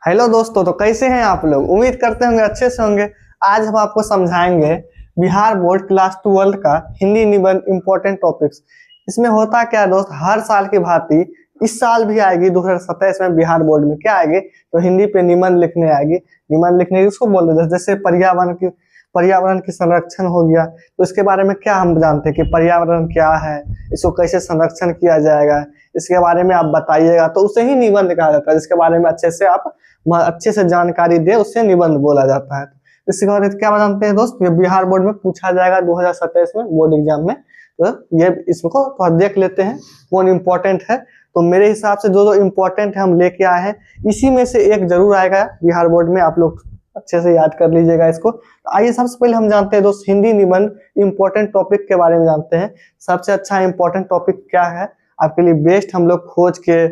Hello दोस्तों, तो कैसे हैं आप लोग। उम्मीद करते होंगे अच्छे से होंगे। आज हम आपको समझाएंगे बिहार बोर्ड क्लास 12 का हिंदी निबंध इम्पोर्टेंट टॉपिक्स। इसमें होता क्या है दोस्त, हर साल की भांति इस साल भी आएगी 2027 में बिहार बोर्ड में क्या आएगी, तो हिंदी पे निबंध लिखने आएगी। निबंध लिखने इसको बोल देते हैं, जैसे पर्यावरण की संरक्षण हो गया। तो इसके बारे में क्या हम जानते हैं कि पर्यावरण क्या है, इसको कैसे संरक्षण किया जाएगा, इसके बारे में आप बताइएगा, तो उसे ही निबंध कहा जाता है। जिसके बारे में अच्छे से जानकारी दे उसे निबंध बोला जाता है। इसके बाद क्या जानते हैं दोस्त, ये बिहार बोर्ड में पूछा जाएगा 2027 में बोर्ड एग्जाम में। तो ये इसको तो देख लेते हैं कौन इम्पोर्टेंट है। तो मेरे हिसाब से जो जो इम्पोर्टेंट है हम लेके आए हैं, इसी में से एक जरूर आएगा बिहार बोर्ड में। आप लोग अच्छे से याद कर लीजिएगा इसको। आइए सबसे पहले हम जानते हैं दोस्त, हिंदी निबंध इम्पोर्टेंट टॉपिक के बारे में जानते हैं। सबसे अच्छा इम्पोर्टेंट टॉपिक क्या है आपके लिए बेस्ट, हम लोग खोज के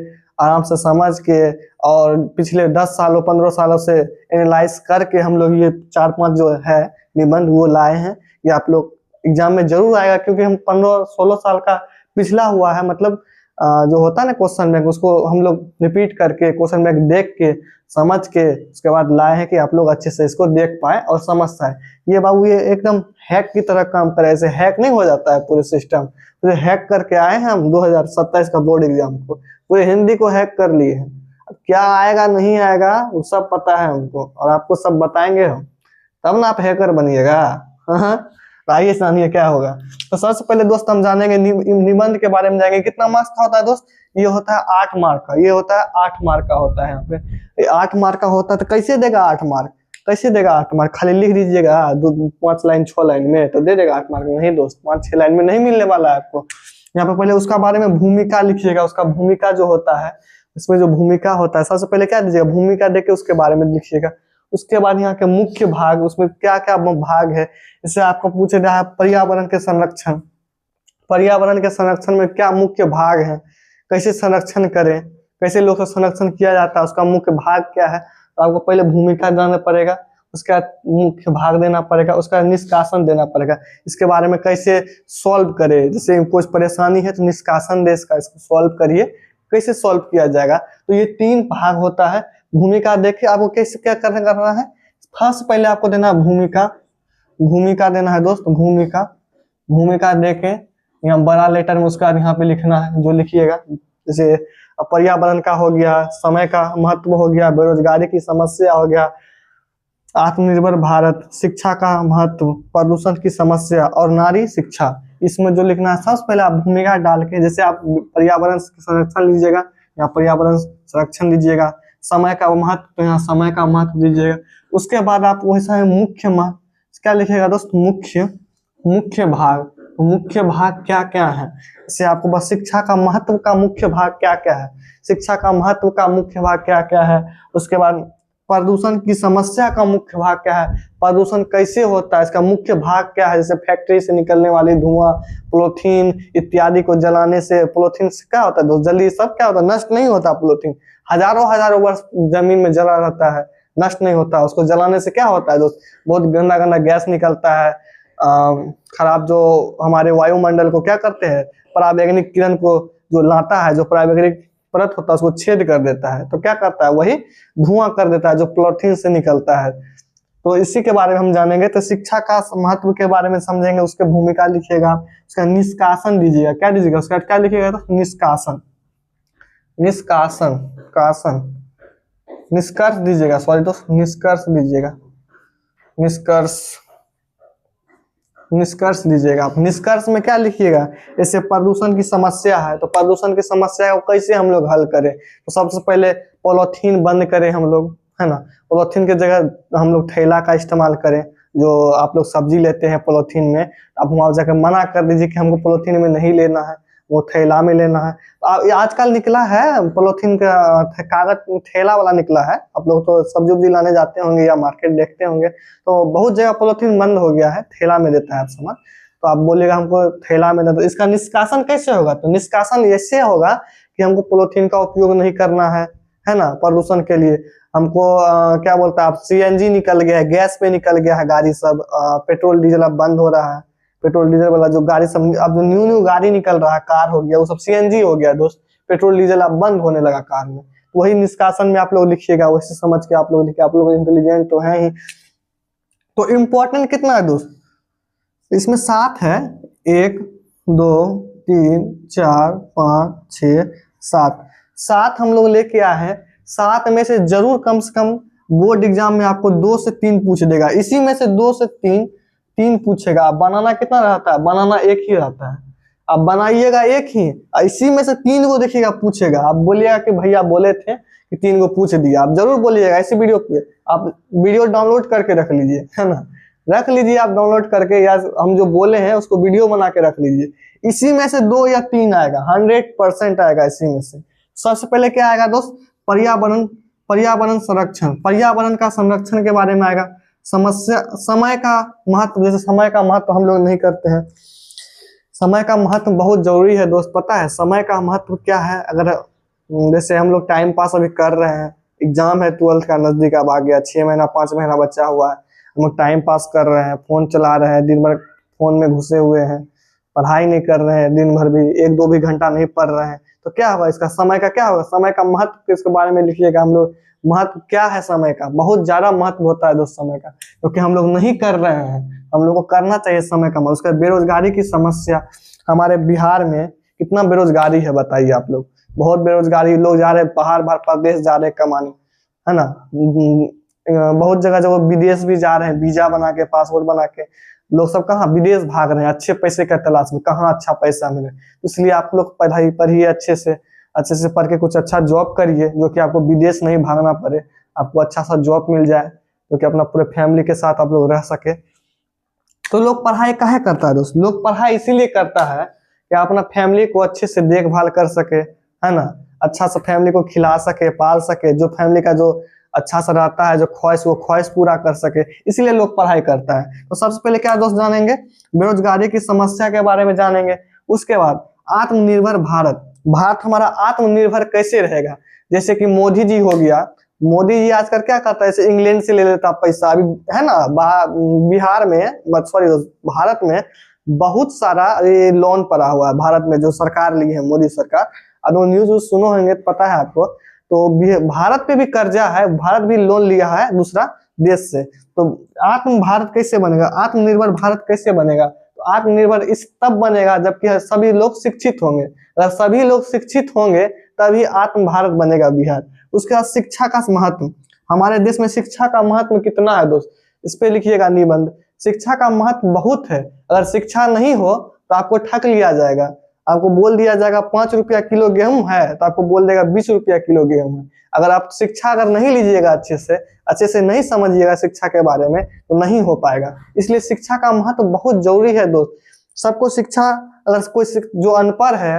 आराम से समझ के और पिछले 10 सालों 15 सालों से एनालाइज करके हम लोग ये 4-5 जो है निबंध वो लाए हैं। ये आप लोग एग्जाम में जरूर आएगा, क्योंकि हम 15-16 साल का पिछला हुआ है, मतलब जो होता है ना क्वेश्चन बैंक, उसको हम लोग रिपीट करके क्वेश्चन बैंक देख के समझ के उसके बाद लाए हैं कि आप लोग अच्छे से इसको देख पाए और समझ पाए। ये बाबू ये एकदम हैक की तरह काम करे, ऐसे हैक नहीं हो जाता है पूरे सिस्टम। तो हैक करके आए हैं हम 2027 का बोर्ड एग्जाम को, पूरे हिंदी को हैक कर लिए हैं। अब क्या आएगा नहीं आएगा वो सब पता है हमको, और आपको सब बताएंगे हम, तब ना आप हैकर बनिएगा। हाँ, तो आइए जानिए क्या होगा। तो सबसे पहले दोस्त हम जानेंगे निबंध के बारे में जाएंगे। कितना मार्क्स का होता है दोस्त, ये होता है 8 मार्क का। ये होता है 8 मार्क का होता है। यहाँ पे ये 8 मार्क का होता है। तो कैसे देगा 8 मार्क, कैसे देगा 8 मार्क? खाली लिख दीजिएगा 5 लाइन 6 लाइन में तो दे देगा 8 मार्क? नहीं दोस्त, 5-6 लाइन में नहीं मिलने वाला है आपको। यहाँ पे पहले उसका बारे में भूमिका लिखिएगा। उसका भूमिका जो होता है, इसमें जो भूमिका होता है, सबसे पहले क्या दीजिएगा, भूमिका देके उसके बारे में लिखिएगा। उसके बाद यहाँ के मुख्य भाग, उसमें क्या क्या भाग है। इससे आपको पूछे रहा है पर्यावरण के संरक्षण, पर्यावरण के संरक्षण में क्या मुख्य भाग है, कैसे संरक्षण करें, कैसे लोग का संरक्षण किया जाता है, उसका मुख्य भाग क्या है। तो आपको पहले भूमिका जानना पड़ेगा, उसके बाद मुख्य भाग देना पड़ेगा, उसका निष्कासन देना पड़ेगा। इसके बारे में कैसे सॉल्व करे, जैसे कुछ परेशानी है तो निष्कासन दे इसका, इसको सॉल्व करिए, कैसे सॉल्व किया जाएगा। तो ये 3 भाग होता है। भूमिका देखिए आपको कैसे क्या करना है। फर्स्ट पहले आपको देना है भूमिका, भूमिका देना है दोस्त। भूमिका, भूमिका देके यहाँ बड़ा लेटर में उसका यहाँ पे लिखना है, जो लिखिएगा। जैसे पर्यावरण का हो गया, समय का महत्व हो गया, बेरोजगारी की समस्या हो गया, आत्मनिर्भर भारत, शिक्षा का महत्व, प्रदूषण की समस्या और नारी शिक्षा। इसमें जो लिखना है सबसे पहले आप भूमिका डाल के, जैसे आप पर्यावरण संरक्षण लीजिएगा, या पर्यावरण संरक्षण लीजिएगा। समय का महत्व, तो यहाँ समय का महत्व दीजिएगा। उसके बाद आप वैसा है मुख्य क्या लिखिएगा दोस्त, मुख्य भाग। तो मुख्य भाग क्या क्या है, इससे आपको बस शिक्षा का महत्व का मुख्य भाग क्या क्या है, शिक्षा का महत्व का मुख्य भाग क्या क्या है। उसके बाद प्रदूषण की समस्या का मुख्य भाग क्या है, प्रदूषण कैसे होता है, इसका मुख्य भाग क्या है। जैसे फैक्ट्री से निकलने वाली धुआं, पॉलीथीन इत्यादि को जलाने से, पॉलीथीन से क्या होता है दोस्त, जल्दी सब क्या होता है, नष्ट नहीं होता। पॉलीथीन हजारों वर्ष जमीन में जला रहता है, नष्ट नहीं होता। उसको जलाने से क्या होता है दोस्त, बहुत गंदा गैस निकलता है। खराब जो हमारे वायुमंडल को क्या करते हैं, पराबैंगनी किरण को जो लाता है, जो पराबैंगनी परत होता है उसको छेद कर देता है, तो क्या करता है, वही धुआं कर देता है जो पॉलीथीन से निकलता है। तो इसी के बारे में हम जानेंगे। तो शिक्षा का महत्व के बारे में समझेंगे, उसके भूमिका लिखिएगा, उसका निष्कासन दीजिएगा। क्या दीजिएगा, उसका क्या लिखिएगा तो निष्कासन, निष्कासन कासन, निष्कर्ष दीजिएगा, सॉरी दोस्त, निष्कर्ष दीजिएगा, निष्कर्ष, निष्कर्ष दीजिएगा आप। निष्कर्ष में क्या लिखिएगा, जैसे प्रदूषण की समस्या है, तो प्रदूषण की समस्या को कैसे हम लोग हल करें। तो सबसे पहले पॉलीथीन बंद करें हम लोग, है ना। पॉलीथीन की जगह हम लोग थैला का इस्तेमाल करें। जो आप लोग सब्जी लेते हैं पॉलीथीन में, आप वहां जाकर मना कर दीजिए कि हमको पॉलीथीन में नहीं लेना है, वो थैला में लेना है। आजकल निकला है पॉलीथीन का कागज थैला वाला निकला है। आप लोग तो सब्जी उब्जी लाने जाते होंगे या मार्केट देखते होंगे, तो बहुत जगह पॉलीथीन बंद हो गया है, थैला में देता है सामान। तो आप बोलिएगा हमको थैला में देना, तो इसका निष्कासन कैसे होगा, तो निष्कासन ऐसे होगा कि हमको पॉलीथीन का उपयोग नहीं करना है ना। प्रदूषण के लिए हमको क्या बोलता है, आप सीएनजी निकल गया है, गैस पे निकल गया है गाड़ी सब, पेट्रोल डीजल अब बंद हो रहा है। पेट्रोल डीजल वाला जो गाड़ी सब अब जो न्यू गाड़ी निकल रहा है, कार हो गया, वो सब सीएनजी हो गया दोस्त। पेट्रोल डीजल अब बंद होने लगा कार में। वही निष्कासन में आप लोग लिखिएगा, वैसे समझ के आप लोग लिखिए, आप लोग इंटेलिजेंट तो है ही। तो इम्पोर्टेंट कितना है दोस्त, इसमें 7 है, 1 2 3 4 5 6 7, 7 हम लोग लेके आए हैं। 7 में से जरूर कम से कम बोर्ड एग्जाम में आपको 2 से 3 पूछ देगा, इसी में से 2 से 3 पूछेगा। बनाना कितना रहता है, बनाना एक ही रहता है, आप बनाइएगा एक ही, इसी में से 3 को देखिएगा पूछेगा। आप बोलिएगा कि भैया बोले थे कि 3 को पूछ दिया, आप जरूर बोलिएगा। ऐसी वीडियो पे आप वीडियो डाउनलोड करके रख लीजिए, है ना, रख लीजिए आप डाउनलोड करके, या हम जो बोले हैं उसको वीडियो बना के रख लीजिए। इसी में से 2 या 3 आएगा, 100% आएगा इसी में से। सबसे पहले क्या आएगा दोस्त, पर्यावरण संरक्षण, पर्यावरण का संरक्षण के बारे में आएगा। समस्या, समय का महत्व, जैसे समय का महत्व हम लोग नहीं करते हैं, समय का महत्व बहुत जरूरी है दोस्त। पता है समय का महत्व क्या है, अगर जैसे हम लोग टाइम पास अभी कर रहे हैं, एग्जाम है 12th का नजदीक अब आ गया, 6 महीना 5 महीना बचा हुआ है, हम लोग टाइम पास कर रहे हैं, फोन चला रहे हैं, दिन भर फोन में घुसे हुए हैं, पढ़ाई नहीं कर रहे हैं, दिन भर भी 1-2 भी घंटा नहीं पढ़ रहे हैं, तो क्या होगा, इसका समय का क्या होगा, समय का महत्व इसके बारे में लिखिएगा। हम लोग महत्व क्या है समय का, बहुत ज्यादा महत्व होता है दोस्त समय का, क्योंकि हम लोग नहीं कर रहे हैं, हम लोग को करना चाहिए समय का। उसका बेरोजगारी की समस्या, हमारे बिहार में कितना बेरोजगारी है बताइए आप लोग, बहुत बेरोजगारी, लोग जा रहे हैं बाहर प्रदेश जा रहे हैं कमाने, है ना, बहुत जगह जब विदेश भी जा रहे हैं, वीजा बना के, पासपोर्ट बना के, लोग सब कहाँ विदेश भाग रहे हैं, अच्छे पैसे का तलाश में, कहाँ अच्छा पैसा मिले। इसलिए आप लोग पढ़ाई पढ़िए, अच्छे से पढ़ के कुछ अच्छा जॉब करिए, जो कि आपको विदेश नहीं भागना पड़े, आपको अच्छा सा जॉब मिल जाए, जो कि अपना पूरे फैमिली के साथ आप लोग रह सके। तो लोग पढ़ाई काहे करता है दोस्त, लोग पढ़ाई इसीलिए करता है कि अपना फैमिली को अच्छे से देखभाल कर सके, है ना, अच्छा सा फैमिली को खिला सके, पाल सके, जो फैमिली का जो अच्छा सा रहता है, जो ख्वाहिश, वो ख्वाहिश पूरा कर सके, इसलिए लोग पढ़ाई करता है। तो सबसे पहले क्या दोस्त जानेंगे, बेरोजगारी की समस्या के बारे में जानेंगे। उसके बाद आत्मनिर्भर भारत, भारत हमारा आत्मनिर्भर कैसे रहेगा। जैसे कि मोदी जी हो गया, मोदी जी आजकल क्या करता है, जैसे इंग्लैंड से ले लेता पैसा, अभी है ना, बिहार में, सॉरी भारत में बहुत सारा ये लोन पड़ा हुआ है, भारत में जो सरकार ली है, मोदी सरकार। अब न्यूज सुनो होंगे तो पता है आपको, तो भारत पे भी कर्जा है, भारत भी लोन लिया है दूसरा देश से। तो आत्म भारत कैसे बनेगा, आत्मनिर्भर भारत कैसे बनेगा, तो आत्मनिर्भर इस तब बनेगा जबकि सभी लोग शिक्षित होंगे। अगर सभी लोग शिक्षित होंगे तभी आत्म भारत बनेगा बिहार। उसके बाद शिक्षा का महत्व, हमारे देश में शिक्षा का महत्व कितना है दोस्त, इस पे लिखिएगा निबंध। शिक्षा का महत्व बहुत है, अगर शिक्षा नहीं हो तो आपको ठग लिया जाएगा, आपको बोल दिया जाएगा 5 रुपया किलो गेहूं है, तो आपको बोल देगा 20 रुपया किलो गेहूं है। अगर आप शिक्षा अगर नहीं लीजिएगा अच्छे से नहीं समझिएगा शिक्षा के बारे में, तो नहीं हो पाएगा। इसलिए शिक्षा का महत्व बहुत जरूरी है दोस्त। सबको शिक्षा, अगर कोई जो अनपढ़ है,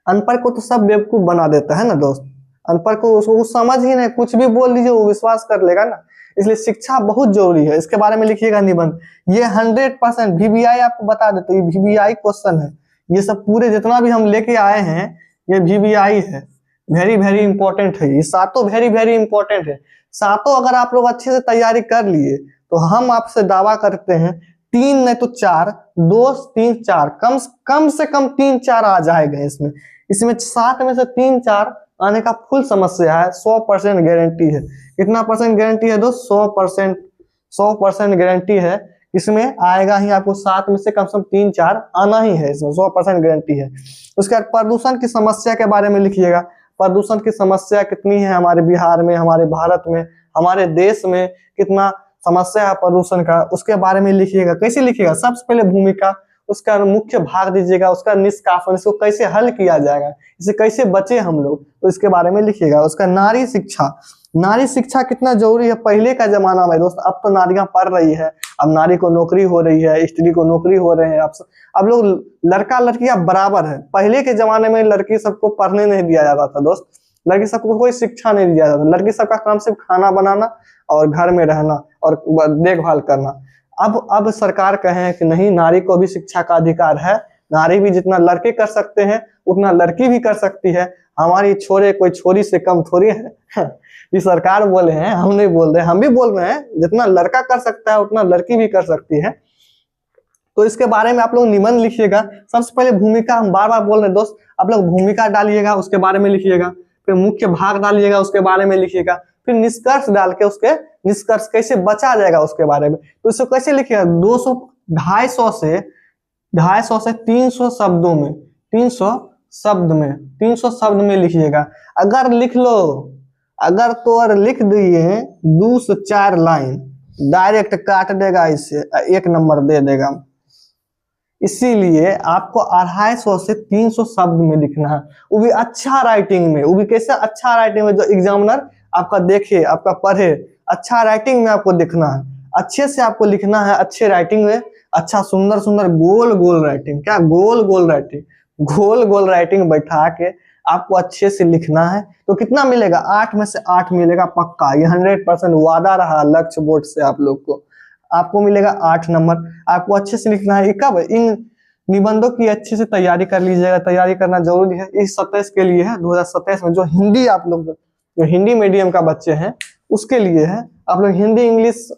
अनपढ़ को तो सब बेवकूफ बना देता है ना दोस्त, अनपढ़ को उसको समझ ही नहीं, कुछ भी बोल दीजिए वो विश्वास कर लेगा ना। इसलिए शिक्षा बहुत जरूरी है, इसके बारे में लिखिएगा निबंध। ये 100% VBI आपको बता देते, ये VBI क्वेश्चन है, ये सब पूरे जितना भी हम लेके आए हैं ये VBI है, वेरी वेरी इंपॉर्टेंट है, ये सातों वेरी वेरी इंपॉर्टेंट है। सातों अगर आप लोग अच्छे से तैयारी कर लिए तो हम आपसे दावा करते हैं 3 नहीं तो 4, 2 3 4, कम से कम 3-4 आ जाएगा इसमें 7 में से 3-4 आने का फुल समस्या है, 100% गारंटी है। कितना परसेंट गारंटी है दोस्त, 100% गारंटी है, इसमें आएगा ही आपको 7 में से कम से कम 3-4 आना ही है, इसमें 100% गारंटी है। उसके बाद प्रदूषण की समस्या के बारे में लिखिएगा, प्रदूषण की समस्या कितनी है हमारे बिहार में, हमारे भारत में, हमारे देश में कितना समस्या है प्रदूषण का, उसके बारे में लिखिएगा। कैसे लिखिएगा, सबसे पहले भूमिका, उसका मुख्य भाग दीजिएगा, उसका निष्कासन, इसको कैसे हल किया जाएगा, इसे कैसे बचे हम लोग, तो इसके बारे में लिखिएगा। उसका नारी शिक्षा, नारी शिक्षा कितना जरूरी है पहले का जमाना में दोस्त, अब तो नारियां पढ़ रही है, अब नारी को नौकरी हो रही है, स्त्री को नौकरी हो रहे हैं, अब लोग लड़का लड़की अब बराबर है। पहले के जमाने में लड़की सबको पढ़ने नहीं दिया जाता था दोस्त, लड़की सबको कोई शिक्षा नहीं दिया जाता, लड़की सबका काम सिर्फ खाना बनाना और घर में रहना और देखभाल करना। अब सरकार कहे कि नहीं, नारी को भी शिक्षा का अधिकार है, नारी भी जितना लड़के कर सकते हैं उतना लड़की भी कर सकती है, हमारी छोरे कोई छोरी से कम थोड़ी है। ये सरकार बोले हैं, हम नहीं बोल रहे, हम भी बोल रहे हैं, जितना लड़का कर सकता है उतना लड़की भी कर सकती है। तो इसके बारे में आप लोग निबंध लिखिएगा। सबसे पहले भूमिका, हम बार बार बोल रहे हैं दोस्त, आप लोग भूमिका डालिएगा, उसके बारे में लिखिएगा। फिर मुख्य भाग डालिएगा, उसके बारे में लिखिएगा, फिर निष्कर्ष डाल के उसके निष्कर्ष कैसे बचा जाएगा उसके बारे में। तो इसको कैसे लिखिएगा, 250 से 300 शब्दों में, 300 शब्द में लिखिएगा। अगर लिख लो, अगर तो और लिख दिए 2 से 4 लाइन, डायरेक्ट काट देगा, इससे 1 नंबर दे देगा। इसीलिए आपको 250 से 300 शब्द में लिखना है, वो भी अच्छा राइटिंग में। वो भी कैसे अच्छा राइटिंग में, जो एग्जामिनर आपका देखे, आपका पढ़े, अच्छा राइटिंग में आपको लिखना है, अच्छे से आपको लिखना है, अच्छे राइटिंग में, अच्छा सुंदर सुंदर गोल गोल राइटिंग, क्या गोल गोल राइटिंग, गोल गोल राइटिंग बैठा के आपको अच्छे से लिखना है। तो कितना मिलेगा, 8 में से 8 मिलेगा पक्का, ये 100% वादा रहा लक्ष्य बोर्ड से आप लोग को। आपको मिलेगा 8 नंबर। आपको अच्छे से लिखना है। कब, इन निबंधों की अच्छे से तैयारी कर लीजिएगा, तैयारी करना जरूरी है। इस 27 के लिए है, 2027 में जो हिंदी, आप लोग जो हिंदी मीडियम का बच्चे हैं उसके लिए है। आप लोग हिंदी, इंग्लिश,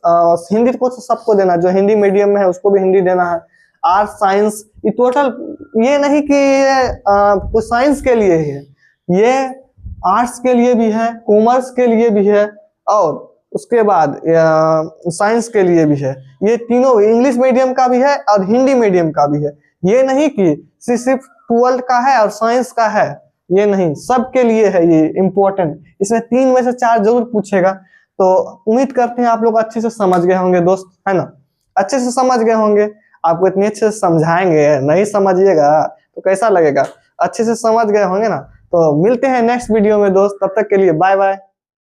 हिंदी को सबको देना, जो हिंदी मीडियम में है उसको भी हिंदी देना है। आर्ट, साइंस, ये टोटल, ये नहीं कि ये साइंस के लिए है, ये आर्ट्स के लिए भी है, कॉमर्स के लिए भी है, और उसके बाद साइंस के लिए भी है। ये तीनों, इंग्लिश मीडियम का भी है और हिंदी मीडियम का भी है। ये नहीं कि सिर्फ 12th का है और साइंस का है, ये नहीं, सबके लिए है ये इम्पोर्टेंट। इसमें 3 में से 4 जरूर पूछेगा। तो उम्मीद करते हैं आप लोग अच्छे से समझ गए होंगे दोस्त, है ना, अच्छे से समझ गए होंगे। आपको इतने अच्छे से समझाएंगे, नहीं समझिएगा तो कैसा लगेगा, अच्छे से समझ गए होंगे ना। तो मिलते हैं नेक्स्ट वीडियो में दोस्त, तब तक के लिए बाय बाय।